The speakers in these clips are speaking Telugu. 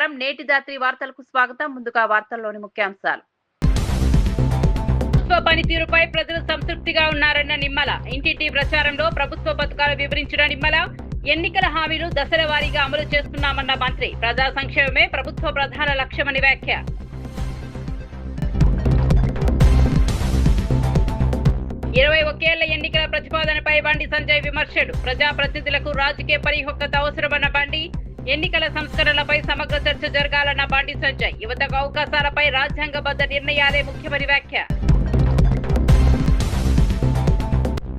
నమస్కారం. నేటి రాత్రి వార్తలకు స్వాగతం. ముందుగా వార్తల్లోని ముఖ్యాంశాలు. ప్రభుత్వ పనితీరుపై ప్రజలు సంతృప్తిగా ఉన్నారన్న నిమ్మల. ఇంటింటి ప్రచారంలో ప్రభుత్వ పథకాలు వివరించిన నిమ్మల. ఎన్నికల హామీలు దశల వారీగా అమలు చేస్తున్నామన్న మంత్రి. ప్రజా సంక్షేమమే ప్రభుత్వ ప్రధాన లక్ష్యమని వ్యాఖ్య. ఇరవై ఒకేళ్ల ఎన్నికల ప్రతిపాదనపై బండి సంజయ్ విమర్శలు. ప్రజాప్రతినిధులకు రాజకీయ పరిపక్వత అవసరమన్న బండి. ఎన్నికల సంస్కరణలపై సమగ్ర చర్చ జరగాలన్న బండి సంజయ్. యువతకు అవకాశాలపై రాజ్యాంగబద్ధ నిర్ణయాలే ముఖ్యమని వ్యాఖ్య.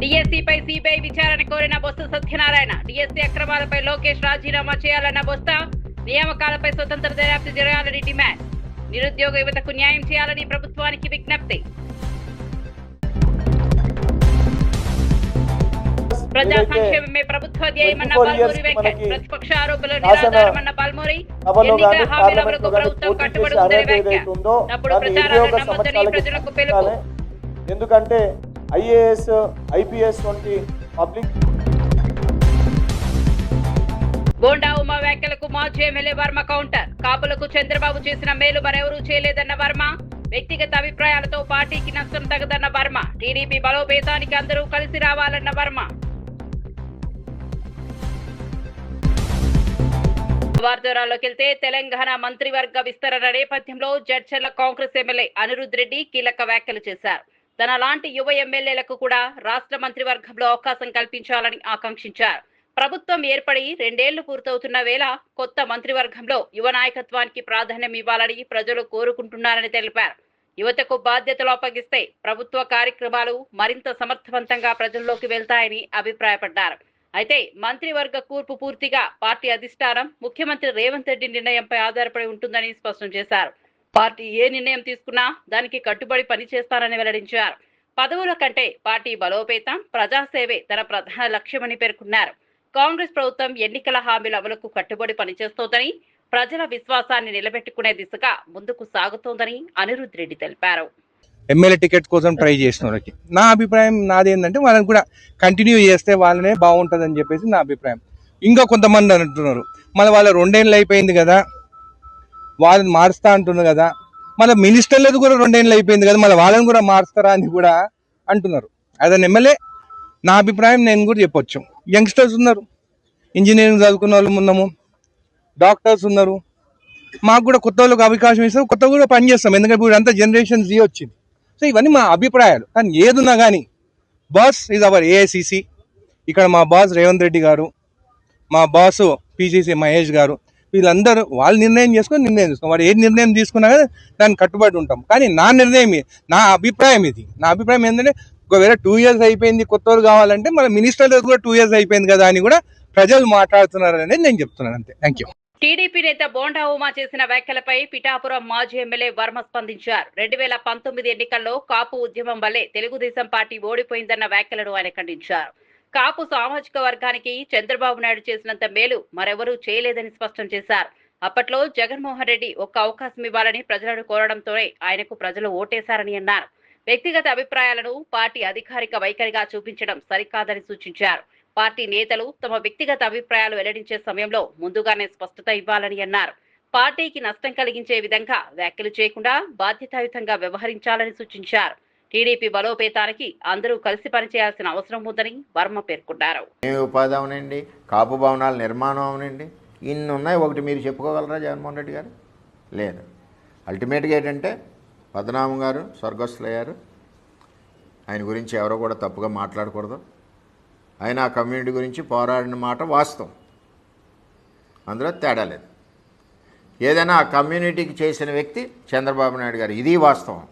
డిఎస్సీపై సిబిఐ విచారణ కోరిన బొత్స సత్యనారాయణ. డిఎస్సీ అక్రమాలపై లోకేష్ రాజీనామా చేయాలన్న బొత్స. నియామకాలపై స్వతంత్ర దర్యాప్తు జరగాలని డిమాండ్. నిరుద్యోగ యువతకు న్యాయం చేయాలని ప్రభుత్వానికి విజ్ఞప్తి. ప్రజా సంక్షేమమే ప్రభుత్వ ధ్యేయమన్న పాల్మూరి వెంకట్. ప్రతిపక్ష ఆరోపణలు నిరాధారమన్న పాల్మూరి. ఎన్నికల హామీల అమలుకు ప్రభుత్వం కట్టుబడి ఉందని వ్యాఖ్య. తప్పుడు ప్రచారాలను నమ్మొద్దని ప్రజలకు పిలుపు. ఎందుకంటే ఐఏఎస్ ఐపీఎస్ వంటి పబ్లిక్. బోండా ఉమా వ్యాఖ్యలకు మాజీ ఎమ్మెల్యే వర్మ కౌంటర్. కాపులకు చంద్రబాబు చేసిన మేలు మరెవరూ చేయలేదన్న వర్మ. వ్యక్తిగత అభిప్రాయాలతో పార్టీకి నష్టం తగదన్న వర్మ. టీడీపీ బలోపేతానికి అందరూ కలిసి రావాలన్న వర్మ. వార్తల్లోకి వెళ్తే తెలంగాణ మంత్రివర్గ విస్తరణ నేపథ్యంలో జడ్చర్ల కాంగ్రెస్ ఎమ్మెల్యే అనిరుద్ రెడ్డి కీలక వ్యాఖ్యలు చేశారు. తన లాంటి యువ ఎమ్మెల్యేలకు కూడా రాష్ట్ర మంత్రివర్గంలో అవకాశం కల్పించాలని ఆకాంక్షించారు. ప్రభుత్వం ఏర్పడి 2 ఏళ్లు పూర్తవుతున్న వేళ కొత్త మంత్రివర్గంలో యువ నాయకత్వానికి ప్రాధాన్యం ఇవ్వాలని ప్రజలు కోరుకుంటున్నారని తెలిపారు. యువతకు బాధ్యతలు అప్పగిస్తే ప్రభుత్వ కార్యక్రమాలు మరింత సమర్థవంతంగా ప్రజల్లోకి వెళ్తాయని అభిప్రాయపడ్డారు. అయితే మంత్రివర్గ కూర్పు పూర్తిగా పార్టీ అధిష్టానం ముఖ్యమంత్రి రేవంత్ రెడ్డి నిర్ణయంపై ఆధారపడి ఉంటుందని స్పష్టం చేశారు. పార్టీ ఏ నిర్ణయం తీసుకున్నా దానికి కట్టుబడి పనిచేస్తారని వెల్లడించారు. పదవుల కంటే పార్టీ బలోపేతం, ప్రజాసేవే తన ప్రధాన లక్ష్యమని పేర్కొన్నారు. కాంగ్రెస్ ప్రభుత్వం ఎన్నికల హామీల అమలుకు కట్టుబడి పనిచేస్తోందని, ప్రజల విశ్వాసాన్ని నిలబెట్టుకునే దిశగా ముందుకు సాగుతోందని అనిరుద్ రెడ్డి తెలిపారు. ఎమ్మెల్యే టికెట్ కోసం ట్రై చేసిన వాళ్ళకి నా అభిప్రాయం నాదేంటంటే వాళ్ళని కూడా కంటిన్యూ చేస్తే వాళ్ళనే బాగుంటుందని చెప్పేసి నా అభిప్రాయం. ఇంకా కొంతమంది అంటున్నారు మళ్ళీ వాళ్ళ 2 ఏళ్ళు అయిపోయింది కదా, వాళ్ళని మారుస్తా అంటున్నారు కదా, మళ్ళీ మినిస్టర్లది కూడా 2 ఏళ్ళు అయిపోయింది కదా, మళ్ళీ వాళ్ళని కూడా మారుస్తారా అని కూడా అంటున్నారు. అదే ఎమ్మెల్యే నా అభిప్రాయం నేను కూడా చెప్పొచ్చు. యంగ్స్టర్స్ ఉన్నారు, ఇంజనీరింగ్ చదువుకున్న వాళ్ళు ఉన్నాము, డాక్టర్స్ ఉన్నారు. మాకు కూడా కొత్త వాళ్ళకి అవకాశం ఇస్తారు, కొత్త కూడా పనిచేస్తాం. ఎందుకంటే ఇప్పుడు అంతా జనరేషన్ జీ వచ్చింది. సో ఇవన్నీ మా అభిప్రాయాలు. కానీ ఏదున్నా కానీ బాస్ ఈజ్ అవర్ ఏఐసిసి. ఇక్కడ మా బాస్ రేవంత్ రెడ్డి గారు, మా బాసు పిసిసి మహేష్ గారు, వీళ్ళందరూ వాళ్ళు నిర్ణయం చేసుకో వాడు ఏ నిర్ణయం తీసుకున్నా కానీ దాన్ని కట్టుబడి ఉంటాం. కానీ నా నిర్ణయం, నా అభిప్రాయం ఇది. నా అభిప్రాయం ఏంటంటే ఒకవేళ 2 years అయిపోయింది, కొత్త వాళ్ళు కావాలంటే మన మినిస్టర్ కూడా 2 years అయిపోయింది కదా అని కూడా ప్రజలు మాట్లాడుతున్నారు అనేది నేను చెప్తున్నాను. అంతే. Thank you. టీడీపీ నేత బోండా ఉమా చేసిన వ్యాఖ్యలపై పిఠాపురం మాజీ ఎమ్మెల్యే వర్మ స్పందించారు. 2019 ఎన్నికల్లో కాపు ఉద్యమం వల్లే తెలుగుదేశం పార్టీ ఓడిపోయిందన్న వ్యాఖ్యలను ఆయన ఖండించారు. కాపు సామాజిక వర్గానికి చంద్రబాబు నాయుడు చేసినంత మేలు మరెవరూ చేయలేదని స్పష్టం చేశారు. అప్పట్లో జగన్మోహన్ రెడ్డి ఒక్క అవకాశం ఇవ్వాలని ప్రజలను కోరడంతోనే ఆయనకు ప్రజలు ఓటేశారని అన్నారు. వ్యక్తిగత అభిప్రాయాలను పార్టీ అధికారిక వైఖరిగా చూపించడం సరికాదని సూచించారు. పార్టీ నేతలు తమ వ్యక్తిగత అభిప్రాయాలు వెల్లడించే సమయంలో ముందుగానే స్పష్టత ఇవ్వాలని అన్నారు. పార్టీకి నష్టం కలిగించే విధంగా వ్యాఖ్యలు చేయకుండా బాధ్యతాయుతంగా వ్యవహరించాలని సూచించారు. టీడీపీ బలోపేతానికి అందరూ కలిసి పనిచేయాల్సిన అవసరం ఉందని వర్మ పేర్కొన్నారు. ఉపాధి అవనండి, కాపు భవనాల నిర్మాణం అవనండి, ఇన్ని ఉన్నాయి. ఒకటి మీరు చెప్పుకోగలరా జగన్మోహన్ రెడ్డి గారు? లేదు. అల్టిమేట్గా ఏంటంటే పద్మనాభం గారు స్వర్గస్థులయ్యారు. ఆయన గురించి ఎవరో కూడా తప్పుగా మాట్లాడకూడదు. ఆయన ఆ కమ్యూనిటీ గురించి పోరాడిన మాట వాస్తవం, అందులో తేడా లేదు. ఏదైనా ఆ కమ్యూనిటీకి చేసిన వ్యక్తి చంద్రబాబు నాయుడు గారు, ఇది వాస్తవం,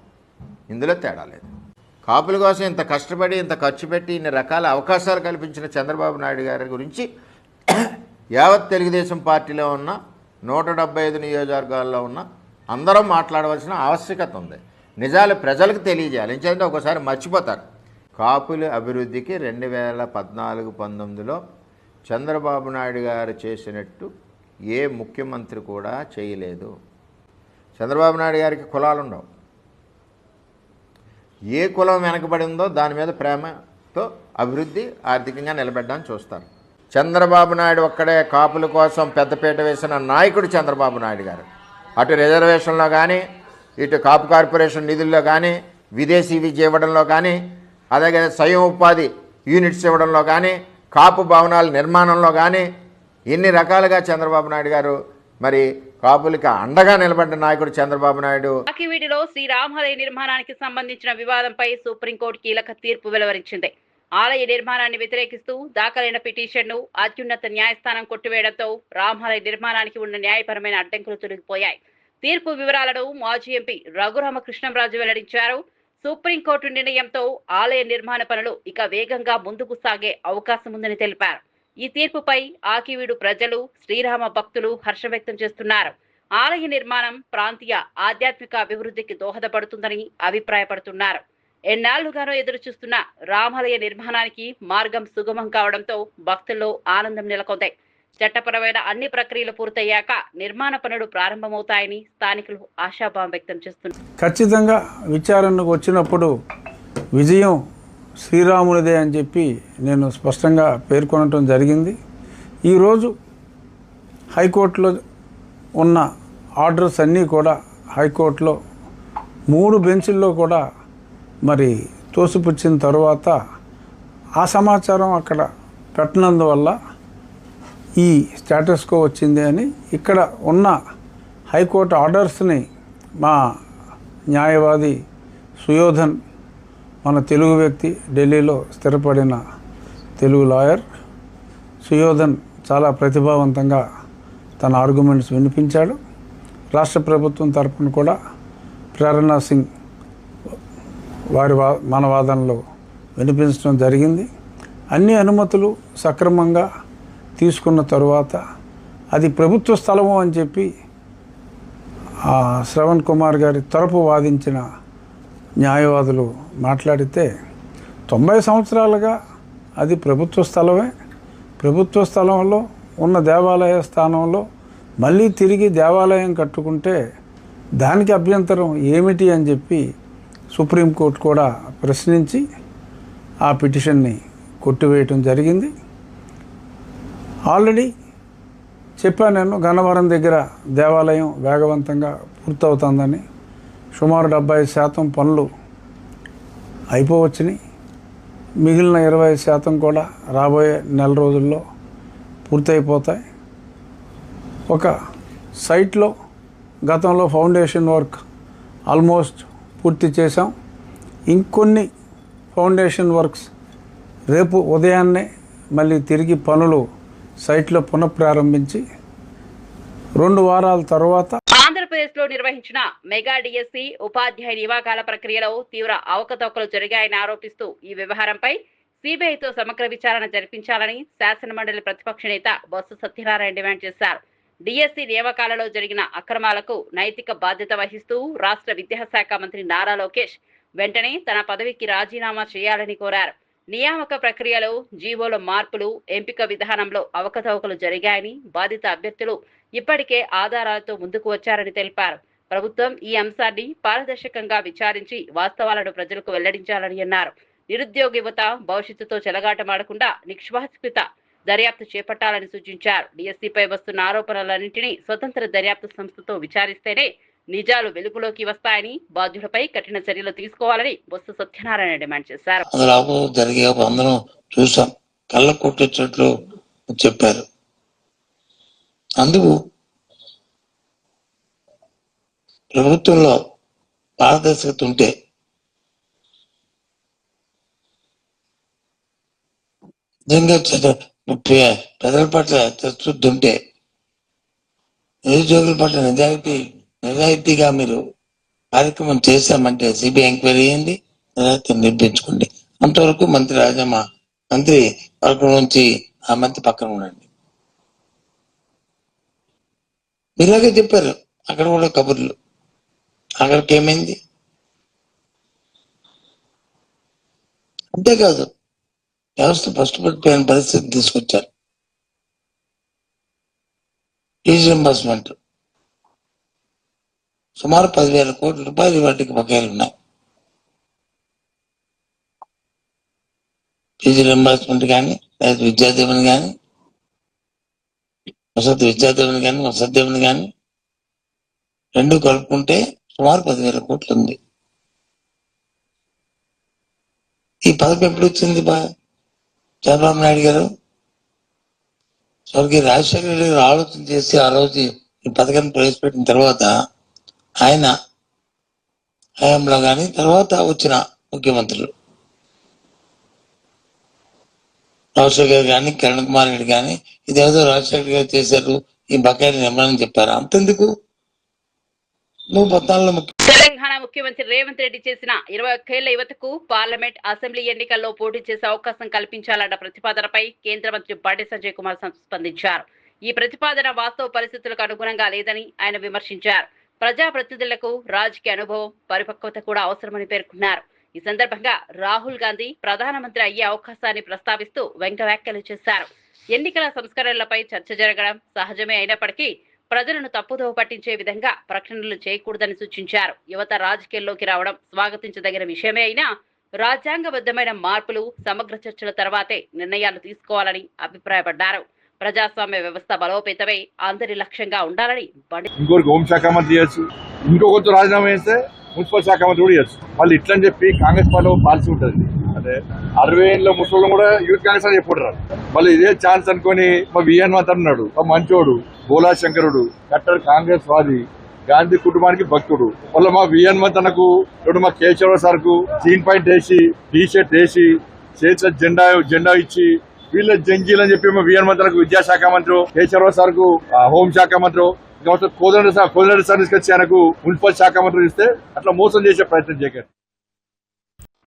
ఇందులో తేడా లేదు. కాపుల కోసం ఇంత కష్టపడి ఇంత ఖర్చు పెట్టి ఇన్ని రకాల అవకాశాలు కల్పించిన చంద్రబాబు నాయుడు గారి గురించి యావత్ తెలుగుదేశం పార్టీలో ఉన్న 175 నియోజకవర్గాల్లో ఉన్న అందరం మాట్లాడవలసిన ఆవశ్యకత ఉంది. నిజాలు ప్రజలకు తెలియజేయాలి. ఎందుకంటే ఒకసారి మర్చిపోతారు. కాపుల అభివృద్ధికి 2014-19లో చంద్రబాబు నాయుడు గారు చేసినట్టు ఏ ముఖ్యమంత్రి కూడా చేయలేదు. చంద్రబాబు నాయుడు గారికి కులాలు ఉండవు. ఏ కులం వెనకబడి ఉందో దాని మీద ప్రేమతో అభివృద్ధి ఆర్థికంగా నిలబెట్టడానికి చూస్తారు. చంద్రబాబు నాయుడు ఒక్కడే కాపుల కోసం పెద్దపీట వేసిన నాయకుడు చంద్రబాబు నాయుడు గారు. అటు రిజర్వేషన్లో కానీ, ఇటు కాపు కార్పొరేషన్ నిధుల్లో కానీ, విదేశీ విద్య ఇవ్వడంలో కానీ, అలాగే స్వయం ఉపాధి యూనిట్స్ ఇవ్వడంలో కానీ, కాపు భవనాల నిర్మాణంలో కానీ ఎన్ని రకాలుగా చంద్రబాబు నాయుడు గారు మరి కాపులకి అండగా నిలబడ్డ నాయకుడు చంద్రబాబు నాయుడు. ఆకివీడిలో శ్రీరామాలయ నిర్మాణానికి సంబంధించిన వివాదంపై సుప్రీంకోర్టు కీలక తీర్పు వెలువరించింది. ఆలయ నిర్మాణాన్ని వ్యతిరేకిస్తూ దాఖలైన పిటిషన్ను అత్యున్నత న్యాయస్థానం కొట్టివేయడంతో రామాలయ నిర్మాణానికి ఉన్న న్యాయపరమైన అడ్డంకులు తొలగిపోయాయి. తీర్పు వివరాలను మాజీ ఎంపీ రఘురామకృష్ణంరాజు వెల్లడించారు. సుప్రీంకోర్టు నిర్ణయంతో ఆలయ నిర్మాణ పనులు ఇక వేగంగా ముందుకు సాగే అవకాశం ఉందని తెలిపారు. ఈ తీర్పుపై ఆకివీడు ప్రజలు, శ్రీరామ భక్తులు హర్షం వ్యక్తం చేస్తున్నారు. ఆలయ నిర్మాణం ప్రాంతీయ ఆధ్యాత్మిక అభివృద్ధికి దోహదపడుతుందని అభిప్రాయపడుతున్నారు. ఎన్నాళ్లుగానో ఎదురు చూస్తున్న రామాలయ నిర్మాణానికి మార్గం సుగమం కావడంతో భక్తుల్లో ఆనందం నెలకొంది. చట్టపరమైన అన్ని ప్రక్రియలు పూర్తయ్యాక నిర్మాణ పనులు ప్రారంభమవుతాయని స్థానికులు ఆశాభావం వ్యక్తం చేస్తున్నారు. ఖచ్చితంగా విచారణకు వచ్చినప్పుడు విజయం శ్రీరామునిదే అని చెప్పి నేను స్పష్టంగా పేర్కొనటం జరిగింది. ఈరోజు హైకోర్టులో ఉన్న ఆర్డర్స్ అన్నీ కూడా హైకోర్టులో 3 బెంచుల్లో కూడా మరి తోసిపుచ్చిన తర్వాత ఆ సమాచారం అక్కడ పెట్టినందువల్ల ఈ స్టేటస్ కో వచ్చింది అని ఇక్కడ ఉన్న హైకోర్టు ఆర్డర్స్ని మా న్యాయవాది సుయోధన్, మన తెలుగు వ్యక్తి, ఢిల్లీలో స్థిరపడిన తెలుగు లాయర్ సుయోధన్ చాలా ప్రతిభావంతంగా తన ఆర్గ్యుమెంట్స్ వినిపించాడు. రాష్ట్ర ప్రభుత్వం తరపున కూడా ప్రేరణా సింగ్ మన వాదనలో వినిపించడం జరిగింది. అన్ని అనుమతులు సక్రమంగా తీసుకున్న తరువాత అది ప్రభుత్వ స్థలము అని చెప్పి శ్రవణ్ కుమార్ గారి తరపు వాదించిన న్యాయవాదులు మాట్లాడితే 90 సంవత్సరాలుగా అది ప్రభుత్వ స్థలమే. ప్రభుత్వ స్థలంలో ఉన్న దేవాలయ స్థానంలో మళ్ళీ తిరిగి దేవాలయం కట్టుకుంటే దానికి అభ్యంతరం ఏమిటి అని చెప్పి సుప్రీంకోర్టు కూడా ప్రశ్నించి ఆ పిటిషన్ని కొట్టివేయటం జరిగింది. ఆల్రెడీ చెప్పాను నేను, గన్నవరం దగ్గర దేవాలయం వేగవంతంగా పూర్తవుతుందని. సుమారు 70% పనులు అయిపోవచ్చుని. మిగిలిన 20% కూడా రాబోయే నెల రోజుల్లో పూర్తయిపోతాయి. ఒక సైట్లో గతంలో ఫౌండేషన్ వర్క్ ఆల్మోస్ట్ పూర్తి చేసాం. ఇంకొన్ని ఫౌండేషన్ వర్క్స్ రేపు ఉదయాన్నే మళ్ళీ తిరిగి పనులు సైట్లో పునఃప్రారంభించి 2 వారాల తర్వాత ఆంధ్రప్రదేశ్లో నిర్వహించిన మెగా డిఎస్సి ఉపాధ్యాయ నియామకాల ప్రక్రియలో తీవ్ర అవకతవకలు జరిగాయని ఆరోపిస్తూ ఈ వ్యవహారంపై సిబిఐతో సమగ్ర విచారణ జరిపించాలని శాసనమండలి ప్రతిపక్ష నేత బొత్స సత్యనారాయణ డిమాండ్ చేశారు. డిఎస్సి నియామకాలలో జరిగిన అక్రమాలకు నైతిక బాధ్యత వహిస్తూ రాష్ట్ర విద్యాశాఖ మంత్రి నారా లోకేష్ వెంటనే తన పదవికి రాజీనామా చేయాలని కోరారు. నియామక ప్రక్రియలో జీవోల మార్పులు, ఎంపిక విధానంలో అవకతవకలు జరిగాయని, బాధిత అభ్యర్థులు ఇప్పటికే ఆధారాలతో ముందుకు వచ్చారని తెలిపారు. ప్రభుత్వం ఈ అంశాన్ని పారదర్శకంగా విచారించి వాస్తవాలను ప్రజలకు వెల్లడించాలని అన్నారు. నిరుద్యోగ యువత భవిష్యత్తుతో చెలగాటమాడకుండా నిష్పాక్షిక దర్యాప్తు చేపట్టాలని సూచించారు. డిఎస్సిపై వస్తున్న ఆరోపణలన్నింటినీ స్వతంత్ర దర్యాప్తు సంస్థతో విచారిస్తేనే నిజాలు వెలుగులోకి వస్తాయని, బాధ్యులపై కఠిన చర్యలు తీసుకోవాలని బొత్స సత్యనారాయణ డిమాండ్ చేశారు. జరిగే అందరం చూసాం, కళ్ళ కొట్టినట్లు చెప్పారు. అందుకు ప్రభుత్వంలో పారదర్శకత ఉంటే నిజంగా ప్రజల పట్ల చిత్తశుద్ధి ఉంటే, నిరుద్యోగుల పట్ల నిజాయితీగా మీరు కార్యక్రమం చేశామంటే సిబిఐ ఎంక్వైరీ అయ్యింది, నిజాయితీని నిర్మించుకోండి. అంతవరకు మంత్రి రాజమ్మ మంత్రి వర్గం నుంచి ఆ మంత్రి పక్కన ఉండండి. ఇలాగే చెప్పారు అక్కడ కూడా కబుర్లు. అక్కడికి ఏమైంది? అంతేకాదు, వ్యవస్థ ఫస్ట్ పడిపోయిన పరిస్థితి తీసుకొచ్చారు. ఫీజు రింబర్స్మెంట్ సుమారు 10,000 కోట్ల రూపాయలు వాటికి బకాయిలు ఉన్నాయి. ఫీజు రింబర్స్మెంట్ కానీ లేదా విద్యాదీవెన కానీ వసతి విద్యార్థులను కానీ వసతి కానీ రెండు కలుపుకుంటే సుమారు 10,000 కోట్లు ఉంది. ఈ పథకం ఎప్పుడు వచ్చింది చంద్రబాబు నాయుడు గారు? స్వర్గీయ రాజశేఖర రెడ్డి గారు ఆలోచన చేసి ఆ రోజు ఈ పథకాన్ని ప్రవేశపెట్టిన తర్వాత ఆయన హయాంలో కానీ తర్వాత వచ్చిన ముఖ్యమంత్రులు రాజశేఖర్ గారు కానీ కిరణ్ కుమార్ రెడ్డి కానీ ఇదేదో రాజశేఖర్ గారు చేశారు ఈ బకాయిని నిమ్మని చెప్పారు. అంతెందుకు, నువ్వు 14 తెలంగాణ ముఖ్యమంత్రి రేవంత్ రెడ్డి చేసిన 21 ఏళ్ల యువతకు పార్లమెంట్, అసెంబ్లీ ఎన్నికల్లో పోటీ చేసే అవకాశం కల్పించాలన్న ప్రతిపాదనపై కేంద్ర మంత్రి బండి సంజయ్ కుమార్ స్పందించారు. ఈ ప్రతిపాదన వాస్తవ పరిస్థితులకు అనుగుణంగా లేదని ఆయన విమర్శించారు. ప్రజాప్రతినిధులకు రాజకీయ అనుభవం, పరిపక్వత కూడా అవసరమని పేర్కొన్నారు. ఈ సందర్భంగా రాహుల్ గాంధీ ప్రధానమంత్రి అయ్యే అవకాశాన్ని ప్రస్తావిస్తూ వ్యాఖ్యలు చేశారు. ఎన్నికల సంస్కరణలపై చర్చ జరగడం సహజమే అయినప్పటికీ ప్రజలను తప్పుదోవ పట్టించే విధంగా ప్రకటనలు చేయకూడదని సూచించారు. యువత రాజకీయాల్లోకి రావడం స్వాగతించదగిన విషయమే అయినా రాజ్యాంగబద్ధమైన మార్పులు, సమగ్ర చర్చల తర్వాతే నిర్ణయాలు తీసుకోవాలని అభిప్రాయపడ్డారు. ప్రజాస్వామ్య వ్యవస్థ బలోపేతమై అందరి లక్ష్యంగా ఉండాలని ఇంకొకరికి హోంశాఖ మంత్రి చేయొచ్చు, ఇంకొకరితో రాజీనామా చేస్తే మున్సిపల్ శాఖ మంత్రి కూడా చేయొచ్చు. వాళ్ళు ఇట్లని చెప్పి కాంగ్రెస్ పార్టీ పాలసీ ఉంటుంది. అంటే 60 ఏళ్ళ ముసలి కూడా యూత్ కాంగ్రెస్ అని చెప్పుకుంటారు. మళ్ళీ ఇదే ఛాన్స్ అనుకుని మా విఎన్ అన్నాడు, మా మంచోడు, బోలా శంకరుడు, కట్టర్ కాంగ్రెస్ వాది, గాంధీ కుటుంబానికి భక్తుడు. వాళ్ళ మా విఎన్ తనకు ఇప్పుడు మా కేశవరావు సార్ కు జీన్ పాయింట్ వేసి, టీ షర్ట్ వేసి, చేతిలో జెండా ఇచ్చి వీళ్ళ జంజీలు అని చెప్పి మా విఎన్ తనకు విద్యాశాఖ మంత్రి, కేశవరావు సార్ కు హోంశాఖ మంత్రి, కోదండ సార్ తీసుకొచ్చి ఆయనకు మున్సిపల్ శాఖ మంత్రి ఇస్తే అట్లా మోసం చేసే ప్రయత్నం చేయకండి.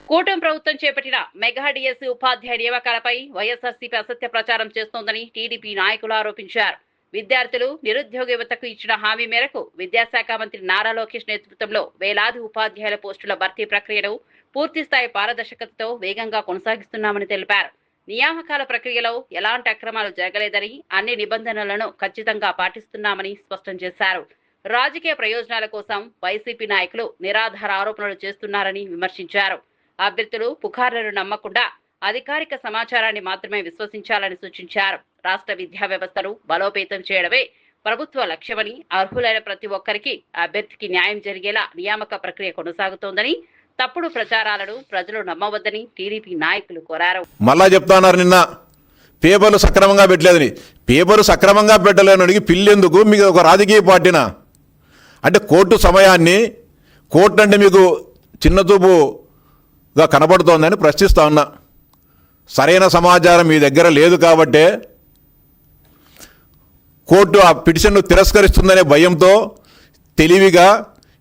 కూటమి ప్రభుత్వం చేపట్టిన మెగా డిఎస్సీ ఉపాధ్యాయ నియామకాలపై వైఎస్ఆర్సీపీ అసత్య ప్రచారం చేస్తోందని టీడీపీ నాయకులు ఆరోపించారు. విద్యార్థులు, నిరుద్యోగ యువతకు ఇచ్చిన హామీ మేరకు విద్యాశాఖ మంత్రి నారా లోకేష్ నేతృత్వంలో వేలాది ఉపాధ్యాయుల పోస్టుల భర్తీ ప్రక్రియను పూర్తిస్థాయి పారదర్శకతతో వేగంగా కొనసాగిస్తున్నామని తెలిపారు. నియామకాల ప్రక్రియలో ఎలాంటి అక్రమాలు జరగలేదని, అన్ని నిబంధనలను ఖచ్చితంగా పాటిస్తున్నామని స్పష్టం చేశారు. రాజకీయ ప్రయోజనాల కోసం వైసీపీ నాయకులు నిరాధార ఆరోపణలు చేస్తున్నారని విమర్శించారు. అభ్యర్థులు పుకార్లను నమ్మకుండా అధికారిక సమాచారాన్ని మాత్రమే విశ్వసించాలని సూచించారు. రాష్ట్ర విద్యా వ్యవస్థను బలోపేతం చేయడమే ప్రభుత్వ లక్ష్యమని, అర్హులైన ప్రతి ఒక్కరికి అభ్యర్థికి న్యాయం జరిగేలా నియామక ప్రక్రియ కొనసాగుతోందని, తప్పుడు ప్రచారాలను ప్రజలు నమ్మవద్దని టీడీపీ నాయకులు కోరారు. మళ్ళా చెప్తున్నారు, నిన్న పేపర్లు సక్రమంగా పెట్టలేదని. పేపరు సక్రమంగా పెట్టలేనడికి పిల్లెందుకు? మీకు ఒక రాజకీయ పార్టీనా? అంటే కోర్టు సమయాన్ని, కోర్టు అంటే మీకు చిన్నచూపుగా కనబడుతోందని ప్రశ్నిస్తా ఉన్నా. సరైన సమాచారం మీ దగ్గర లేదు కాబట్టే కోర్టు ఆ పిటిషన్ను తిరస్కరిస్తుందనే భయంతో తెలివిగా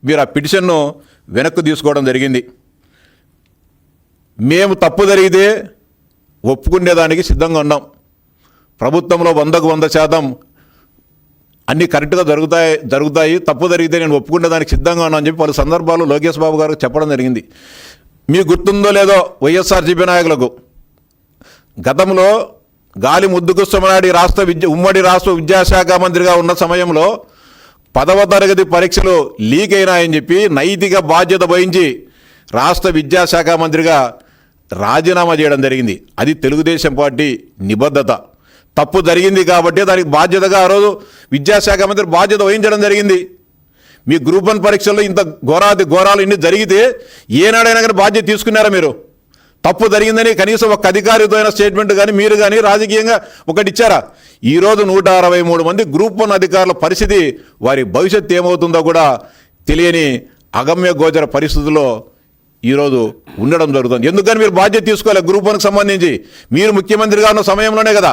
మీరు ఆ పిటిషన్ను వెనక్కు తీసుకోవడం జరిగింది. మేము తప్పు జరిగితే ఒప్పుకునేదానికి సిద్ధంగా ఉన్నాం. ప్రభుత్వంలో 100కు 100% అన్నీ కరెక్ట్గా జరుగుతాయి. తప్పు జరిగితే నేను ఒప్పుకునేదానికి సిద్ధంగా ఉన్నాను అని చెప్పి పలు సందర్భాలు లోకేష్ బాబు గారికి చెప్పడం జరిగింది. మీకు గుర్తుందో లేదో, వైఎస్ఆర్సీపీ నాయకులకు గతంలో గాలి ముద్దుకృష్ణమనాయుడు ఉమ్మడి రాష్ట్ర విద్యాశాఖ మంత్రిగా ఉన్న సమయంలో 10వ తరగతి పరీక్షలు లీక్ అయినాయని చెప్పి నైతిక బాధ్యత వహించి రాష్ట్ర విద్యాశాఖ మంత్రిగా రాజీనామా చేయడం జరిగింది. అది తెలుగుదేశం పార్టీ నిబద్ధత. తప్పు జరిగింది కాబట్టి దానికి బాధ్యతగా ఆ రోజు విద్యాశాఖ మంత్రి బాధ్యత వహించడం జరిగింది. మీ గ్రూప్ 1 పరీక్షల్లో ఇంత ఘోరాలు ఇన్ని జరిగితే ఏనాడైనా కానీ బాధ్యత తీసుకున్నారా మీరు? తప్పు జరిగిందని కనీసం ఒక అధికారితో అయిన స్టేట్మెంట్ కానీ మీరు కానీ రాజకీయంగా ఒకటి ఇచ్చారా? ఈరోజు 163 మంది గ్రూప్ 1 అధికారుల పరిస్థితి, వారి భవిష్యత్తు ఏమవుతుందో కూడా తెలియని అగమ్య గోచర పరిస్థితుల్లో ఈరోజు ఉండడం జరుగుతుంది. ఎందుకని మీరు బాధ్యత తీసుకోవాలి? గ్రూప్ 1కి సంబంధించి మీరు ముఖ్యమంత్రిగా ఉన్న సమయంలోనే కదా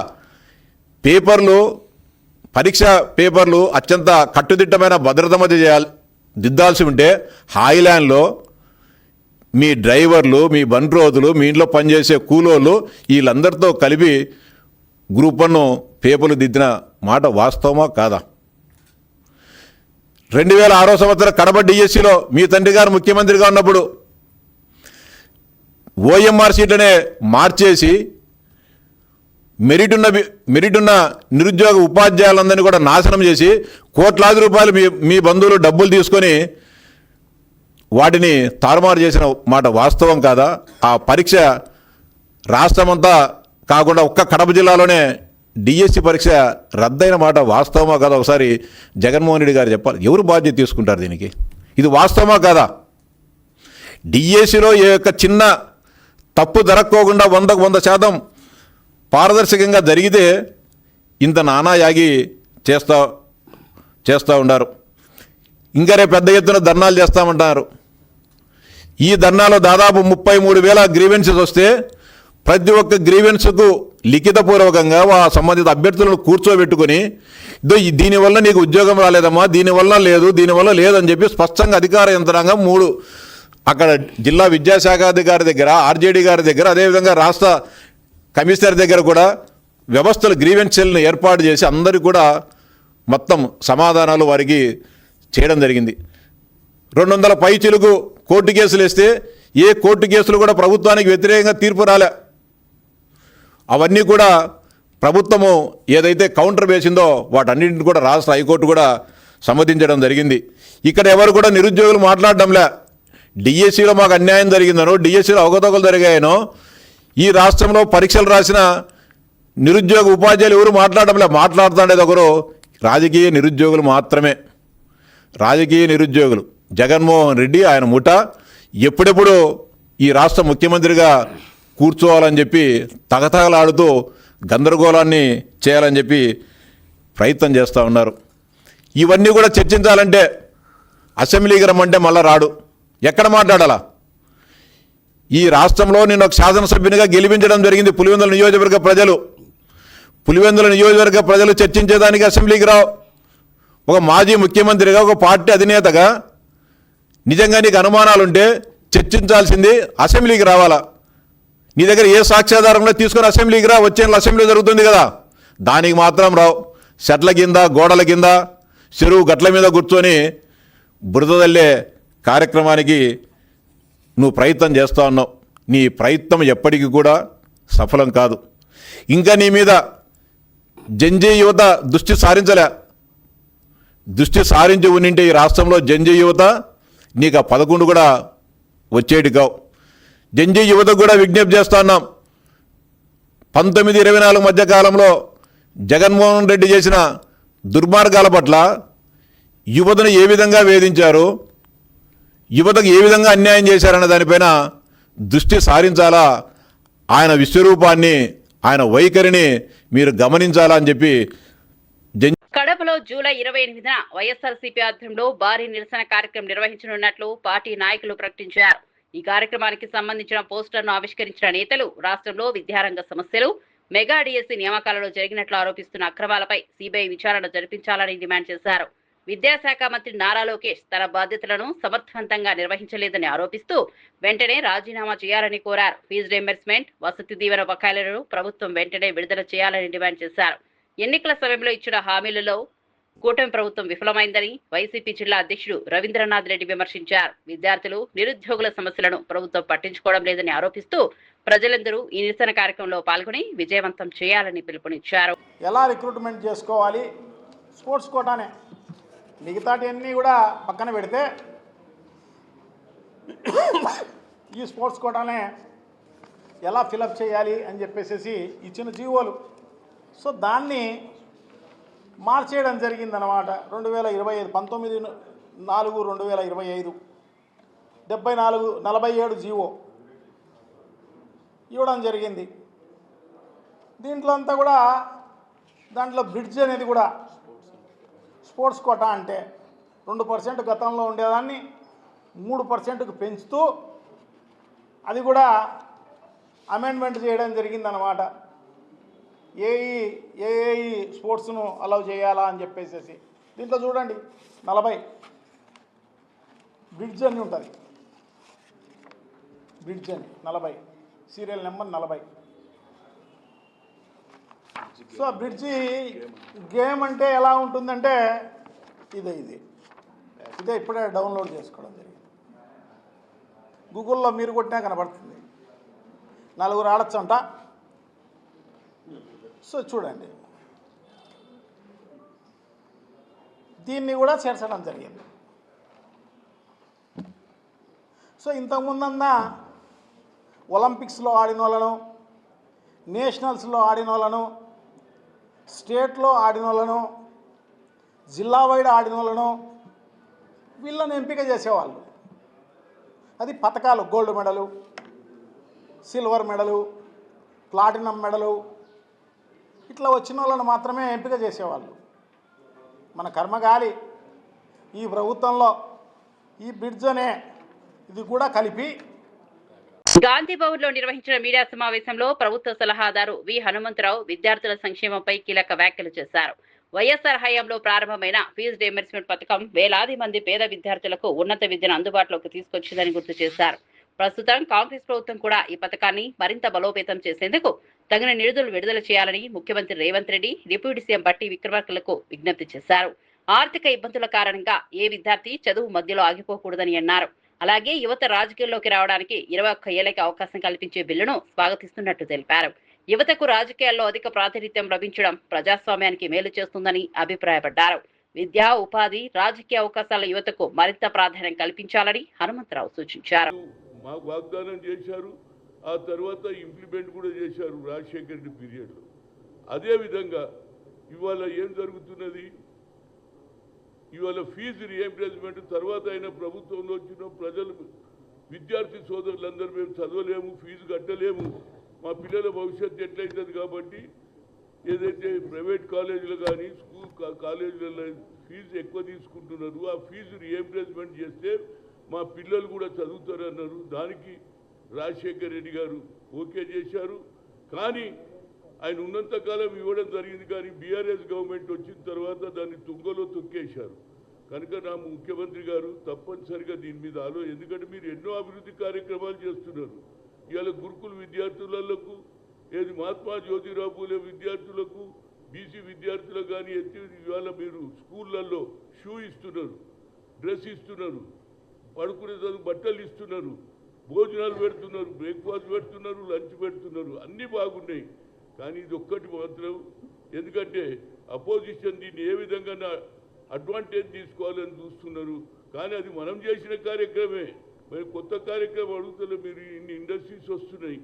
పరీక్ష పేపర్లు అత్యంత కట్టుదిట్టమైన భద్రత మధ్య దిద్దాల్సి ఉంటే హాయిలాండ్లో మీ డ్రైవర్లు, మీ బండ్రోజులు, మీ ఇంట్లో పనిచేసే కూలోళ్ళు వీళ్ళందరితో కలిపి గ్రూప్ 1 పేపర్లు దిద్దిన మాట వాస్తవమా కాదా? 2006 సంవత్సరం కడప డిఎస్సిలో మీ తండ్రి గారు ముఖ్యమంత్రిగా ఉన్నప్పుడు ఓఎంఆర్ సీట్లనే మార్చేసి మెరిట్ ఉన్న నిరుద్యోగ ఉపాధ్యాయులందరినీ కూడా నాశనం చేసి కోట్లాది రూపాయలు మీ బంధువులు డబ్బులు తీసుకొని వాటిని తారుమారు చేసిన మాట వాస్తవం కాదా? ఆ పరీక్ష రాష్ట్రమంతా కాకుండా ఒక్క కడప జిల్లాలోనే డిఎస్సి పరీక్ష రద్దయిన మాట వాస్తవమా కాదా ఒకసారి జగన్మోహన్ రెడ్డి గారు చెప్పాలి. ఎవరు బాధ్యత తీసుకుంటారు దీనికి? ఇది వాస్తవమా కాదా? డిఎస్సిలో ఏ యొక్క చిన్న తప్పు జరగకోకుండా 100% పారదర్శకంగా జరిగితే ఇంత నానాయాగి చేస్తూ ఉన్నారు. ఇంకా రేపు పెద్ద ఎత్తున ధర్నాలు చేస్తామంటున్నారు. ఈ ధర్నాలో దాదాపు 33,000 గ్రీవెన్సెస్ వస్తే ప్రతి ఒక్క గ్రీవెన్స్కు లిఖితపూర్వకంగా సంబంధిత అభ్యర్థులను కూర్చోబెట్టుకొని దీనివల్ల నీకు ఉద్యోగం రాలేదమ్మా, దీనివల్ల లేదని చెప్పి స్పష్టంగా అధికార యంత్రాంగం 3 అక్కడ జిల్లా విద్యాశాఖ అధికారి దగ్గర, ఆర్జేడీ గారి దగ్గర, అదేవిధంగా రాష్ట్ర కమిషనర్ దగ్గర కూడా వ్యవస్థలు గ్రీవెన్స్ సెల్ని ఏర్పాటు చేసి అందరికీ కూడా మొత్తం సమాధానాలు వారికి చేయడం జరిగింది. 200 పైచిలుకు కోర్టు కేసులు వేస్తే ఏ కోర్టు కేసులు కూడా ప్రభుత్వానికి వ్యతిరేకంగా తీర్పు రాలే. అవన్నీ కూడా ప్రభుత్వము ఏదైతే కౌంటర్ వేసిందో వాటన్నింటిని కూడా రాష్ట్ర హైకోర్టు కూడా సమ్మతించడం జరిగింది. ఇక్కడ ఎవరు కూడా నిరుద్యోగులు మాట్లాడడంలే. డిఎస్సిలో మాకు అన్యాయం జరిగిందనో, డిఎస్సిలో అవకతవకలు జరిగాయనో, ఈ రాష్ట్రంలో పరీక్షలు రాసిన నిరుద్యోగ ఉపాధ్యాయులు ఎవరు మాట్లాడడంలే. మాట్లాడుతుండేది ఒకరు రాజకీయ నిరుద్యోగులు మాత్రమే. రాజకీయ నిరుద్యోగులు జగన్మోహన్ రెడ్డి ఆయన ముఠ ఎప్పుడెప్పుడు ఈ రాష్ట్ర ముఖ్యమంత్రిగా కూర్చోవాలని చెప్పి తగతగలాడుతూ గందరగోళాన్ని చేయాలని చెప్పి ప్రయత్నం చేస్తూ ఉన్నారు. ఇవన్నీ కూడా చర్చించాలంటే అసెంబ్లీకి రమ్మంటే మళ్ళా రాడు. ఎక్కడ మాట్లాడాలా? ఈ రాష్ట్రంలో నేను ఒక శాసనసభ్యునిగా గెలిపించడం జరిగింది పులివెందుల నియోజకవర్గ ప్రజలు. పులివెందుల నియోజకవర్గ ప్రజలు చర్చించేదానికి అసెంబ్లీకి రావు. ఒక మాజీ ముఖ్యమంత్రిగా, ఒక పార్టీ అధినేతగా నిజంగా నీకు అనుమానాలుంటే చర్చించాల్సింది అసెంబ్లీకి రావాలా. నీ దగ్గర ఏ సాక్ష్యాధారంలో తీసుకొని అసెంబ్లీకి రా. వచ్చే అసెంబ్లీ జరుగుతుంది కదా, దానికి మాత్రం రావు. చెట్ల కింద, గోడల కింద, చెరువు గట్ల మీద కూర్చొని బురదల్లే కార్యక్రమానికి నువ్వు ప్రయత్నం చేస్తూ ఉన్నావు. నీ ప్రయత్నం ఎప్పటికీ కూడా సఫలం కాదు. ఇంకా నీ మీద జంజీ యువత దృష్టి సారించలే. దృష్టి సారించి ఉండింటే ఈ రాష్ట్రంలో జంజీ యువత నీకు 11 కూడా వచ్చేటి కావు. జంజీ యువతకు కూడా విజ్ఞప్తి చేస్తా ఉన్నాం. 19-24 మధ్య కాలంలో జగన్మోహన్ రెడ్డి చేసిన దుర్మార్గాల పట్ల యువతను ఏ విధంగా వేధించారు, యువతకు ఏ విధంగా అన్యాయం చేశారన్న దానిపైన దృష్టి సారించాలా. ఆయన విశ్వరూపాన్ని, ఆయన వైఖరిని మీరు గమనించాలా అని చెప్పి కడపలో జూలై 28న వైఎస్ఆర్సీపీ ఆధ్వర్యంలో భారీ నిరసన కార్యక్రమం నిర్వహించనున్నట్లు పార్టీ నాయకులు ప్రకటించారు. ఈ కార్యక్రమానికి సంబంధించిన పోస్టర్ను ఆవిష్కరించిన నేతలు రాష్ట్రంలో విద్యారంగ సమస్యలు, మెగా డిఎస్సీ నియామకాలలో జరిగినట్లు ఆరోపిస్తున్న అక్రమాలపై సిబిఐ విచారణ జరిపించాలని డిమాండ్ చేశారు. విద్యాశాఖ మంత్రి నారా లోకేష్ తన బాధ్యతలను సమర్థవంతంగా నిర్వహించలేదని ఆరోపిస్తూ వెంటనే రాజీనామా చేయాలని కోరారు. ఫీజు రీయింబర్స్మెంట్, వసతి దీవెన బకాయిలను ప్రభుత్వం వెంటనే విడుదల చేయాలని డిమాండ్ చేశారు. ఎన్నికల సమయంలో ఇచ్చిన హామీలలో కూటమి ప్రభుత్వం విఫలమైందని వైసీపీ జిల్లా అధ్యక్షుడు రవీంద్రనాథ్ రెడ్డి విమర్శించారు. విద్యార్థులు, నిరుద్యోగుల సమస్యలను ప్రభుత్వం పట్టించుకోవడం లేదని ఆరోపిస్తూ ప్రజలందరూ ఈ నిరసన కార్యక్రమంలో పాల్గొని విజయవంతం చేయాలని పిలుపునిచ్చారు. ఎలా రిక్రూట్మెంట్ చేసుకోవాలి, స్పోర్ట్స్ కోటానే, మిగతాటి కూడా పక్కన పెడితే ఈ స్పోర్ట్స్ కోటానే ఎలా ఫిలప్ చేయాలి అని చెప్పేసి ఇచ్చిన జీవోలు. సో దాన్ని మార్చేయడం జరిగిందనమాట. 2025 19/4/2025 74-47 జీవో ఇవ్వడం జరిగింది. దీంట్లో అంతా కూడా దాంట్లో బ్రిడ్జ్ అనేది కూడా స్పోర్ట్స్ కోటా అంటే 2% గతంలో ఉండేదాన్ని 3%కు పెంచుతూ అది కూడా అమెండ్మెంట్ చేయడం జరిగిందనమాట. ఏఏఈ స్పోర్ట్స్ను అలౌ చేయాలా అని చెప్పేసి దీంట్లో చూడండి 40 బ్రిడ్జ్ అని ఉంటుంది. బ్రిడ్జ్ అని 40 serial number 40. So bridge game అంటే ఎలా ఉంటుందంటే ఇదే ఇప్పుడే డౌన్లోడ్ చేసుకోవడం జరిగింది. గూగుల్లో మీరు కొట్టినా కనబడుతుంది. 4 ఆడచ్చంట. సో చూడండి, దీన్ని కూడా చేర్చడం జరిగింది. సో ఇంతకుముందన్నా ఒలింపిక్స్లో ఆడిన వాళ్ళను, నేషనల్స్లో ఆడిన వాళ్ళను స్టేట్లో ఆడిన వాళ్ళను, జిల్లా వైడ్ ఆడిన వాళ్ళను వీళ్ళని ఎంపిక చేసేవాళ్ళు. అది పథకాలు, గోల్డ్ మెడలు, సిల్వర్ మెడలు, ప్లాటినం మెడలు, ఇట్లా వచ్చిన వాళ్ళని మాత్రమే ఎంపిక చేసేవాళ్ళు. మన కర్మగాలి ఈ ప్రభుత్వంలో ఈ బ్రిడ్జ్ అనే ఇది కూడా కలిపి గాంధీ భవన్ లో నిర్వహించిన మీడియా సమావేశంలో ప్రభుత్వ సలహాదారు వి హనుమంతరావు విద్యార్థుల సంక్షేమంపై కీలక వ్యాఖ్యలు చేశారు. వైఎస్ఆర్ హయాంలో ప్రారంభమైన ఫీజు రీయింబర్స్మెంట్ పథకం వేలాది మంది పేద విద్యార్థులకు ఉన్నత విద్యను అందుబాటులోకి తీసుకొచ్చిందని గుర్తు చేశారు. ప్రస్తుతం కాంగ్రెస్ ప్రభుత్వం కూడా ఈ పథకాన్ని మరింత బలోపేతం చేసేందుకు తగిన నిధులు విడుదల చేయాలని ముఖ్యమంత్రి రేవంత్ రెడ్డి డిప్యూటీ సీఎం బట్టి విక్రమార్కలకు విజ్ఞప్తి చేశారు. ఆర్థిక ఇబ్బందుల కారణంగా ఏ విద్యార్థి చదువు మధ్యలో ఆగిపోకూడదని అన్నారు. అలాగే యువత రాజకీయాల్లోకి రావడానికి 21 ఏళ్లకి అవకాశం కల్పించే బిల్లును స్వాగతిస్తున్నట్టు తెలిపారు. యువతకు రాజకీయాల్లో అధిక ప్రాతినిధ్యం లభించడం ప్రజాస్వామ్యానికి మేలు చేస్తుందని అభిప్రాయపడ్డారు. విద్యా, ఉపాధి, రాజకీయ అవకాశాల యువతకు మరింత ప్రాధాన్యం కల్పించాలని హనుమంతరావు సూచించారు. మాకు వాగ్దానం చేశారు, ఆ తర్వాత ఇంప్లిమెంట్ కూడా చేశారు రాజశేఖర్ రెడ్డి పీరియడ్లో. అదేవిధంగా ఇవాళ ఏం జరుగుతున్నది, ఇవాళ ఫీజు రీయింబర్స్మెంట్ తర్వాత అయిన ప్రభుత్వంలో వచ్చిన ప్రజలు విద్యార్థి సోదరులందరూ మేము చదవలేము, ఫీజు కట్టలేము, మా పిల్లల భవిష్యత్తు ఎట్లయితుంది కాబట్టి ఏదైతే ప్రైవేట్ కాలేజీలు కానీ స్కూల్ కాలేజీలలో ఫీజు ఎక్కువ తీసుకుంటున్నారు, ఆ ఫీజు రీయింబర్స్మెంట్ చేస్తే మా పిల్లలు కూడా చదువుతారన్నారు. దానికి రాజశేఖర్ రెడ్డి గారు ఓకే చేశారు. కానీ ఆయన ఉన్నంతకాలం ఇవ్వడం జరిగింది. కానీ బీఆర్ఎస్ గవర్నమెంట్ వచ్చిన తర్వాత దాన్ని తుంగలో తొక్కేశారు. కనుక నా ముఖ్యమంత్రి గారు తప్పనిసరిగా దీని మీద ఎందుకంటే మీరు ఎన్నో అభివృద్ధి కార్యక్రమాలు చేస్తున్నారు. ఇవాళ గురుకుల విద్యార్థులకు, ఏది మహాత్మా జ్యోతిరావు పూలే విద్యార్థులకు, బీసీ విద్యార్థులకు కానీ ఇవాళ మీరు స్కూళ్ళల్లో షూ ఇస్తున్నారు, డ్రెస్ ఇస్తున్నారు, పడుకునే బట్టలు ఇస్తున్నారు, భోజనాలు పెడుతున్నారు, బ్రేక్ఫాస్ట్ పెడుతున్నారు, లంచ్ పెడుతున్నారు, అన్నీ బాగున్నాయి. కానీ ఇది ఒక్కటి మాత్రం, ఎందుకంటే అపోజిషన్ దీన్ని ఏ విధంగా అడ్వాంటేజ్ తీసుకోవాలని చూస్తున్నారు. కానీ అది మనం చేసిన కార్యక్రమే. మరి కొత్త కార్యక్రమం అడుగుతలే. మీరు ఇన్ని ఇండస్ట్రీస్ వస్తున్నాయి,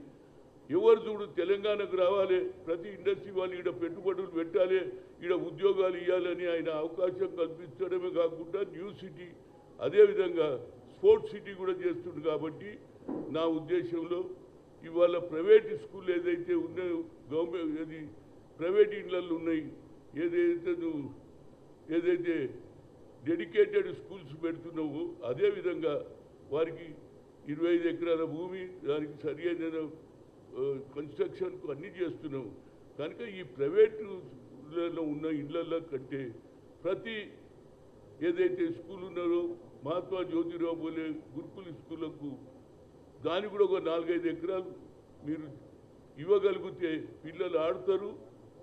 ఎవరు చూడు తెలంగాణకు రావాలి, ప్రతి ఇండస్ట్రీ వాళ్ళు ఈడ పెట్టుబడులు పెట్టాలి, ఈడ ఉద్యోగాలు ఇవ్వాలని ఆయన అవకాశం కల్పించడమే కాకుండా న్యూ సిటీ, అదేవిధంగా స్పోర్ట్స్ సిటీ కూడా చేస్తుంది. కాబట్టి నా ఉద్దేశంలో ఇవాళ ప్రైవేట్ స్కూల్ ఏదైతే ఉన్నాయో, గవర్నమెంట్ ఏది ప్రైవేట్ ఇళ్ళల్లో ఉన్నాయి, ఏదైతే డెడికేటెడ్ స్కూల్స్ పెడుతున్నావో అదేవిధంగా వారికి 25 ఎకరాల భూమి, దానికి సరి అయిన కన్స్ట్రక్షన్కు అన్నీ చేస్తున్నాము. కనుక ఈ ప్రైవేట్లో ఉన్న ఇళ్ళల్లో కంటే ప్రతి ఏదైతే స్కూల్ ఉన్నారో మహాత్మా జ్యోతిరావు పూలే గురుకుల స్కూళ్ళకు దానికి కూడా ఒక 4-5 ఎకరాలు మీరు ఇవ్వగలిగితే పిల్లలు ఆడతారు,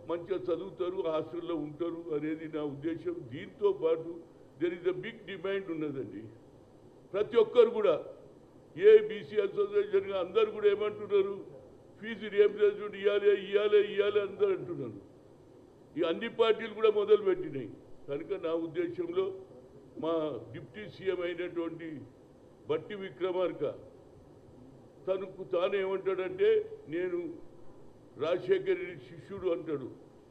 మంచిగా చదువుతారు, హాస్టల్లో ఉంటారు అనేది నా ఉద్దేశం. దీంతో పాటు there is a big demand ఉన్నదండి. ప్రతి ఒక్కరు కూడా ఏ బీసీ అసోసియేషన్ అందరు కూడా ఏమంటున్నారు, ఫీజు రీయింబర్స్మెంట్ ఇవ్వాలి అందరూ అంటున్నారు. ఈ అన్ని పార్టీలు కూడా మొదలుపెట్టినాయి. కనుక నా ఉద్దేశంలో మా డిప్యూటీ సీఎం అయినటువంటి బట్టి విక్రమార్క తాను ఏమంటాడంటే, నేను రాజశేఖర్ రెడ్డి శిష్యుడు అంటాడు,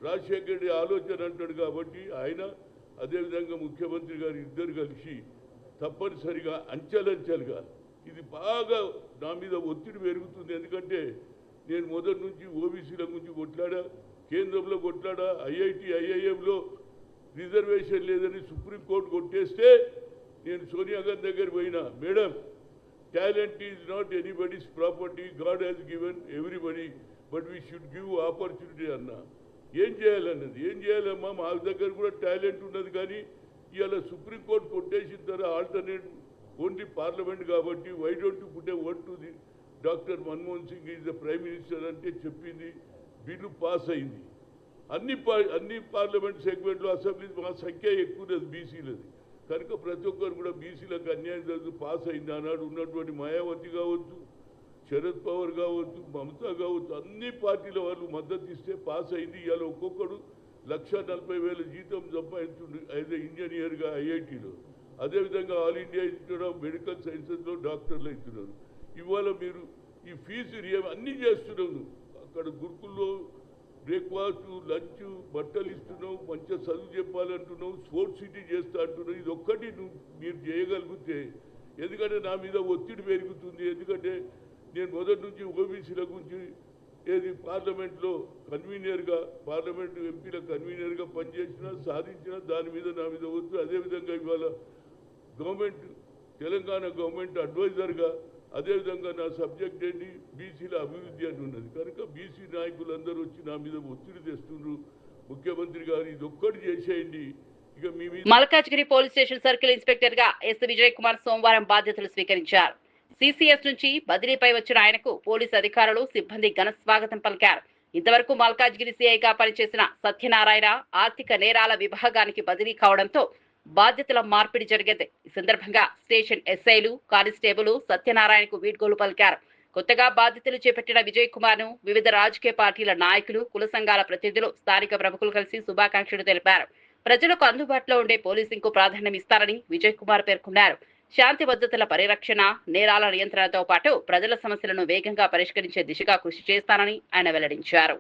రాజశేఖర్ రెడ్డి ఆలోచన అంటాడు. కాబట్టి ఆయన అదేవిధంగా ముఖ్యమంత్రి గారు ఇద్దరు కలిసి తప్పనిసరిగా అంచెలంచెలుగా ఇది బాగా నా మీద ఒత్తిడి పెరుగుతుంది. ఎందుకంటే నేను మొదటి నుంచి ఓబీసీల గురించి కొట్లాడా, కేంద్రంలో కొట్లాడా, ఐఐఎంలో రిజర్వేషన్ లేదని సుప్రీంకోర్టు కొట్టేస్తే నేను సోనియా గాంధీ దగ్గర పోయినా, madam talent is not anybody's property, God has given everybody, but we should give opportunity అన్నా. ఏం చేయాలన్నది, ఏం చేయాలమ్మా, మా దగ్గర కూడా టాలెంట్ ఉన్నది. కానీ ఇవాళ సుప్రీంకోర్టు కొట్టేసిన తర్వాత ఆల్టర్నేట్ ఓన్లీ పార్లమెంట్ కాబట్టి why don't you put a word to the doctor Manmohan Singh is the prime minister అంటే చెప్పింది, బిల్లు పాస్ అయింది. అన్ని పార్లమెంట్ సెగ్మెంట్లో అసెంబ్లీ మా సంఖ్య ఎక్కువ ఉన్నది బీసీలది. కనుక ప్రతి ఒక్కరు కూడా బీసీలకు అన్యాయం జరుగుతుంది, పాస్ అయింది. ఆనాడు ఉన్నటువంటి మాయావతి కావచ్చు, శరద్ పవార్ కావచ్చు, మమతా కావచ్చు, అన్ని పార్టీల వాళ్ళు మద్దతు ఇస్తే పాస్ అయింది. ఇవాళ ఒక్కొక్కడు 1,40,000 జీతం సంపాదించుండు యాజ్ ఏ ఇంజనీర్గా ఐఐటీలో. అదేవిధంగా All India Institute of Medical సైన్సెస్లో డాక్టర్లు అవుతున్నారు. ఇవాళ మీరు ఈ ఫీజు అన్నీ చేస్తున్నావు. అక్కడ గురుకుల్లో బ్రేక్ఫాస్ట్, లంచ్, బట్టలు ఇస్తున్నావు, మంచిగా చదువు చెప్పాలంటున్నావు, స్పోర్ట్స్ సిటీ చేస్తా అంటున్నావు. ఇది ఒక్కటి మీరు చేయగలిగితే, ఎందుకంటే నా మీద ఒత్తిడి పెరుగుతుంది. ఎందుకంటే నేను మొదటి నుంచి ఓబీసీల గురించి పార్లమెంట్లో కన్వీనర్గా, పార్లమెంటు ఎంపీల కన్వీనర్గా పనిచేసిన, సాధించిన, దాని మీద నా మీద ఒత్తిడి. అదేవిధంగా ఇవాళ గవర్నమెంట్, తెలంగాణ గవర్నమెంట్ అడ్వైజర్గా, అదేవిధంగా నా సబ్జెక్ట్ ఏంటి బీసీల అభివృద్ధి అని ఉన్నది. కనుక బీసీ నాయకులందరూ వచ్చి నా మీద ఒత్తిడి తెస్తున్నారు. ముఖ్యమంత్రి గారు ఇది ఒక్కటి చేసేయండి. ఇక మీ Malkajgiri police station circle inspector గా ఎస్ విజయ్ కుమార్ సోమవారం బాధ్యతలు స్వీకరించారు. సిసిఎస్ నుంచి బదిలీపై వచ్చిన ఆయనకు పోలీసు అధికారులు, సిబ్బంది ఘన స్వాగతం పలికారు. ఇంతవరకు మల్కాజ్గిరి సిఐగా పనిచేసిన సత్యనారాయణ ఆర్థిక నేరాల విభాగానికి బదిలీ కావడంతో బాధ్యతల మార్పిడి జరిగింది. ఈ సందర్భంగా స్టేషన్ ఎస్ఐలు, కానిస్టేబుల్ సత్యనారాయణకు వీడ్కోలు పలికారు. కొత్తగా బాధ్యతలు చేపట్టిన విజయ్ కుమార్ ను వివిధ రాజకీయ పార్టీల నాయకులు, కుల సంఘాల ప్రతినిధులు, స్థానిక ప్రముఖులు కలిసి శుభాకాంక్షలు తెలిపారు. ప్రజలకు అందుబాటులో ఉండే పోలీసింగ్ కు ప్రాధాన్యం ఇస్తారని విజయ్ కుమార్ పేర్కొన్నారు. శాంతి భద్రతల పరిరక్షణ, నేరాల నియంత్రణతో పాటు ప్రజల సమస్యలను వేగంగా పరిష్కరించే దిశగా కృషి చేస్తానని ఆయన వెల్లడించారు.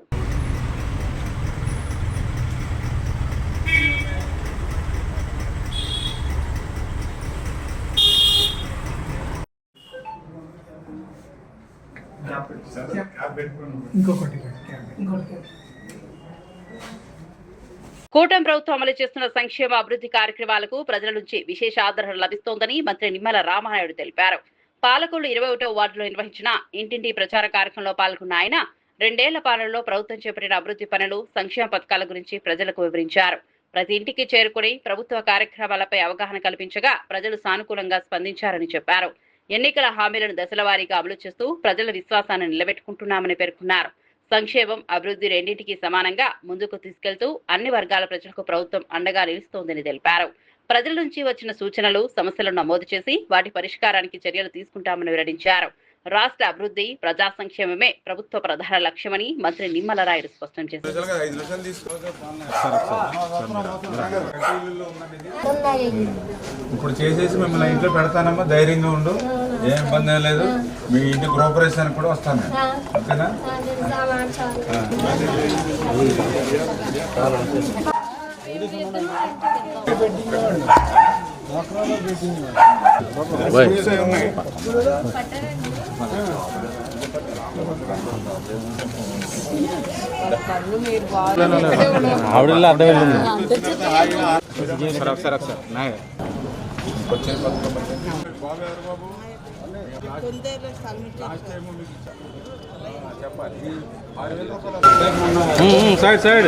కూటమి ప్రభుత్వం అమలు చేస్తున్న సంక్షేమ అభివృద్ధి కార్యక్రమాలకు ప్రజల నుంచి విశేష ఆదరణ లభిస్తోందని మంత్రి నిమ్మల రామానాయుడు తెలిపారు. పాలకొల్లు 21వ వార్డులో నిర్వహించిన ఇంటింటి ప్రచార కార్యక్రమంలో పాల్గొన్న ఆయన 2 ఏళ్ల పాలనలో ప్రభుత్వం చేపట్టిన అభివృద్ధి పనులు, సంక్షేమ పథకాల గురించి ప్రజలకు వివరించారు. ప్రతి ఇంటికి చేరుకుని ప్రభుత్వ కార్యక్రమాలపై అవగాహన కల్పించగా ప్రజలు సానుకూలంగా స్పందించారని చెప్పారు. ఎన్నికల హామీలను దశలవారీగా అమలు చేస్తూ ప్రజల విశ్వాసాన్ని నిలబెట్టుకుంటున్నామని పేర్కొన్నారు. సంక్షేమం, అభివృద్ధి రెండింటికి సమానంగా ముందుకు తీసుకెళ్తూ అన్ని వర్గాల ప్రజలకు ప్రభుత్వం అండగా నిలుస్తోందని తెలిపారు. ప్రజల నుంచి వచ్చిన సూచనలు, సమస్యలను నమోదు చేసి వాటి పరిష్కారానికి చర్యలు తీసుకుంటామని వెల్లడించారు. రాష్ట్ర అభివృద్ధి, ప్రజా సంక్షేమమే ప్రభుత్వ ప్రధాన లక్ష్యమని మంత్రి నిమ్మల రాయుడు స్పష్టం చేశారు. ఇప్పుడు చేసేసి మిమ్మల్ని ఇంట్లో పెడతానమ్మా, ధైర్యంగా ఉండు, ఏం ఇబ్బంది ఏం లేదు. మీ ఇంటి గృహప్రవేశానికి కూడా వస్తాను నేను, ఓకేనా? ఆవిడల్లో అర్థం సైడ్ సైడ్.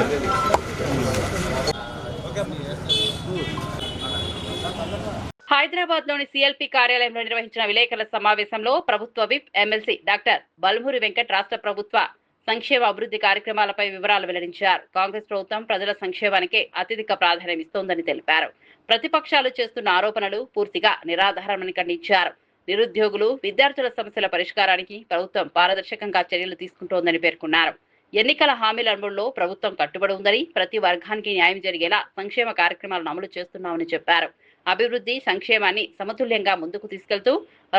హైదరాబాద్ లోని సిఎల్పి కార్యాలయంలో నిర్వహించిన విలేకరుల సమావేశంలో ప్రభుత్వ whip MLC doctor Balmuri Venkat రాష్ట్ర ప్రభుత్వ సంక్షేమ అభివృద్ధి కార్యక్రమాలపై వివరాలు వెల్లడించారు. కాంగ్రెస్ ప్రభుత్వం ప్రజల సంక్షేమానికే అత్యధిక ప్రాధాన్యం ఇస్తోందని తెలిపారు. ప్రతిపక్షాలు చేస్తున్న ఆరోపణలు పూర్తిగా నిరాధారమని ఖండించారు. నిరుద్యోగులు, విద్యార్థుల సమస్యల పరిష్కారానికి ప్రభుత్వం పారదర్శకంగా చర్యలు తీసుకుంటోందని పేర్కొన్నారు. ఎన్నికల హామీల అమలులో ప్రభుత్వం కట్టుబడి ఉందని, ప్రతి వర్గానికి న్యాయం జరిగేలా సంక్షేమ కార్యక్రమాలను అమలు చేస్తున్నామని చెప్పారు. అభివృద్ధి, సంక్షేమాన్ని సమతుల్యంగా ముందుకు తీసుకెళ్తూ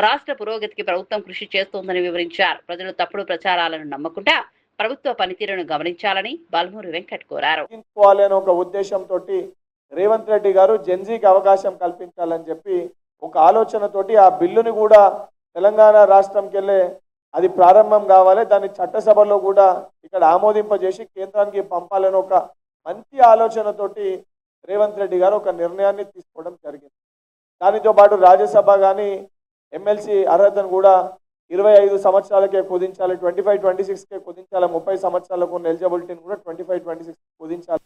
రాష్ట్ర పురోగతికి ప్రభుత్వం కృషి చేస్తోందని వివరించారు. ప్రజలు తప్పుడు ప్రచారాలను నమ్మకుండా ప్రభుత్వ పనితీరును గమనించాలని బల్మూరి వెంకట్ కోరారు. ఒక ఉద్దేశంతో రేవంత్ రెడ్డి గారు జెన్జీకి అవకాశం కల్పించాలని చెప్పి ఒక ఆలోచనతోటి ఆ బిల్లుని కూడా తెలంగాణ రాష్ట్రంకి వెళ్ళే అది ప్రారంభం కావాలి, దాన్ని చట్టసభలో కూడా ఇక్కడ ఆమోదింపజేసి కేంద్రానికి పంపాలని ఒక మంచి ఆలోచనతోటి రేవంత్ రెడ్డి గారు ఒక నిర్ణయాన్ని తీసుకోవడం జరిగింది. దానితో పాటు రాజ్యసభ కానీ ఎమ్మెల్సీ అర్హతను కూడా 25 సంవత్సరాలకే కుదించాలి, 25-26కే కుదించాలి, 30 సంవత్సరాలకు ఉన్న ఎలిజిబిలిటీని కూడా 25-26 కుదించాలి.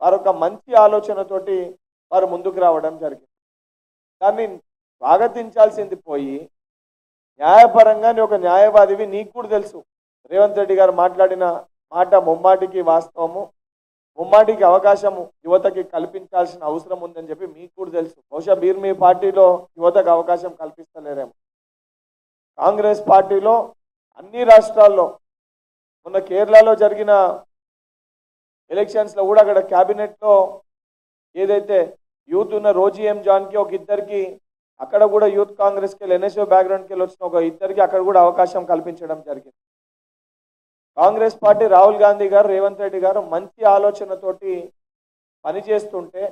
వారు ఒక మంచి ఆలోచనతోటి వారు ముందుకు రావడం జరిగింది. దాన్ని స్వాగతించాల్సింది పోయి న్యాయపరంగా ఒక న్యాయవాదివి, నీకు కూడా తెలుసు రేవంత్ రెడ్డి గారు మాట్లాడిన మాట ముమ్మాటికి వాస్తవము, ముమ్మాటికి అవకాశము యువతకి కల్పించాల్సిన అవసరం ఉందని చెప్పి మీకు కూడా తెలుసు. బహుశా మీరు మీ పార్టీలో యువతకు అవకాశం కల్పిస్తలేరేమో. కాంగ్రెస్ పార్టీలో అన్ని రాష్ట్రాల్లో, మొన్న కేరళలో జరిగిన ఎలక్షన్స్లో కూడా అక్కడ క్యాబినెట్లో ఏదైతే యూత్ ఉన్న రోజీ ఎం జాన్కి ఒక ఇద్దరికి, అక్కడ కూడా యూత్ కాంగ్రెస్కి ఎన్ఎస్ఓ బ్యాక్గ్రౌండ్కి వచ్చిన ఒక ఇద్దరికి అక్కడ కూడా అవకాశం కల్పించడం జరిగింది. కాంగ్రెస్ పార్టీ రాహుల్ గాంధీ గారు రేవంత్ రెడ్డి గారు మంచి ఆలోచనతోటి పనిచేస్తుంటే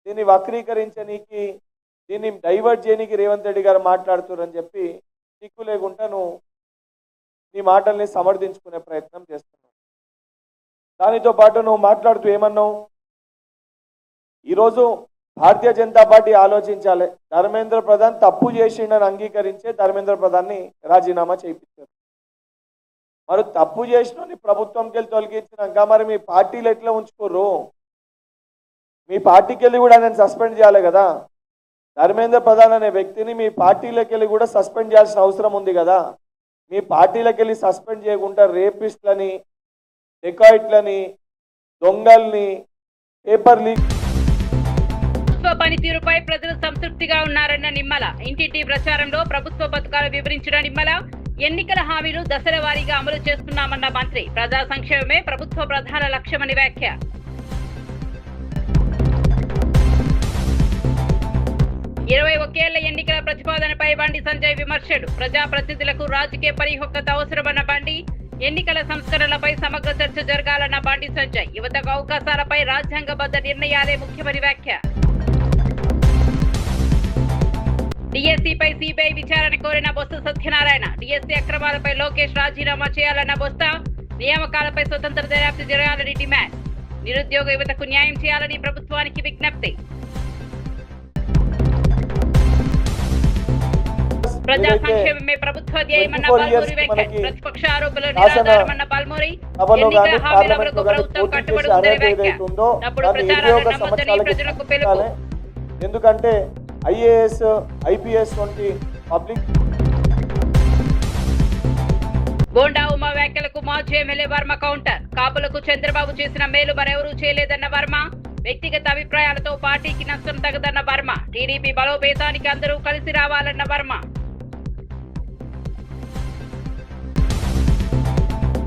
దీన్ని వక్రీకరించనీకి దీన్ని డైవర్ట్ చేయనీకి రేవంత్ రెడ్డి గారు మాట్లాడుతున్నారని చెప్పి సిగ్గు లేకుండా నువ్వు నీ మాటల్ని సమర్థించుకునే ప్రయత్నం చేస్తున్నావు. దానితో పాటు నువ్వు మాట్లాడుతూ ఏమన్నావు, ఈరోజు భారతీయ జనతా పార్టీ ఆలోచించాలి, ధర్మేంద్ర ప్రధాన్ తప్పు చేసిండని అంగీకరించే ధర్మేంద్ర ప్రధాన్ని రాజీనామా చేయించారు. మరి తప్పు చేసిన ప్రభుత్వంకి వెళ్ళి తొలగించినాక మరి మీ పార్టీలు ఎట్లా ఉంచుకోరు? మీ పార్టీకి వెళ్ళి కూడా నేను సస్పెండ్ చేయాలి కదా. ధర్మేంద్ర ప్రధాన్ అనే వ్యక్తిని మీ పార్టీలోకి వెళ్ళి కూడా సస్పెండ్ చేయాల్సిన అవసరం ఉంది కదా. మీ పార్టీలోకి వెళ్ళి సస్పెండ్ చేయకుండా రేపిస్ట్లని, డెకాయిట్లని, దొంగల్ని, పేపర్ లీక్ ప్రభుత్వ పనితీరుపై ప్రజలు సంతృప్తిగా ఉన్నారన్న నిమ్మల. ఇంటింటి ప్రచారంలో ప్రభుత్వ పథకాలు వివరించిన నిమ్మల, ఎన్నికల హామీలు దశల వారీగా అమలు చేస్తున్నామన్న మంత్రి. ప్రజా సంక్షేమమే ప్రభుత్వ ప్రధాన లక్ష్యమని వ్యాఖ్య. 21 ఏళ్ల ఎన్నికల ప్రతిపాదనపై బండి సంజయ్ విమర్శలు. ప్రజాప్రతినిధులకు రాజకీయ పరిపక్వత అవసరమన్న బండి. ఎన్నికల సంస్కరణలపై సమగ్ర చర్చ జరగాలన్న బండి సంజయ్. యువతకు అవకాశాలపై రాజ్యాంగబద్ధ నిర్ణయాలే ముఖ్యమని వ్యాఖ్య. డిఎస్సీపై సిబిఐ విచారణ కోరిన బొత్స సత్యనారాయణ. డిఎస్సీ అక్రమాలపై లోకేష్ రాజీనామా చేయాలన్న బొత్స. నియామకాలపై స్వతంత్ర దర్యాప్తు జరగాలని డిమాండ్. నిరుద్యోగ యువతకు న్యాయం చేయాలని ప్రభుత్వానికి విజ్ఞప్తి. ప్రజా సంక్షేమమే ప్రభుత్వ ధ్యేయమన్న పాల్మూరి వ్యాఖ్య. ప్రతిపక్ష ఆరోపణలు నిరాధారమన్న పాల్మూరి. ఎన్నికల హామీల అమలుకు ప్రభుత్వం కట్టుబడి ఉందని వ్యాఖ్య. తప్పుడు ప్రచారాలను నమ్మొద్దని ప్రజలకు పిలుపు. ఎందుకంటే ఐఏఎస్, ఐపీఎస్ వంటి పబ్లిక్. బోండా ఉమా వ్యాఖ్యలకు మాజీ ఎమ్మెల్యే వర్మ కౌంటర్. కాపులకు చంద్రబాబు చేసిన మేలు మరెవరూ చేయలేదన్న వర్మ. వ్యక్తిగత అభిప్రాయాలతో పార్టీకి నష్టం తగదన్న వర్మ. టీడీపీ బలోపేతానికి అందరూ కలిసి రావాలన్న వర్మ.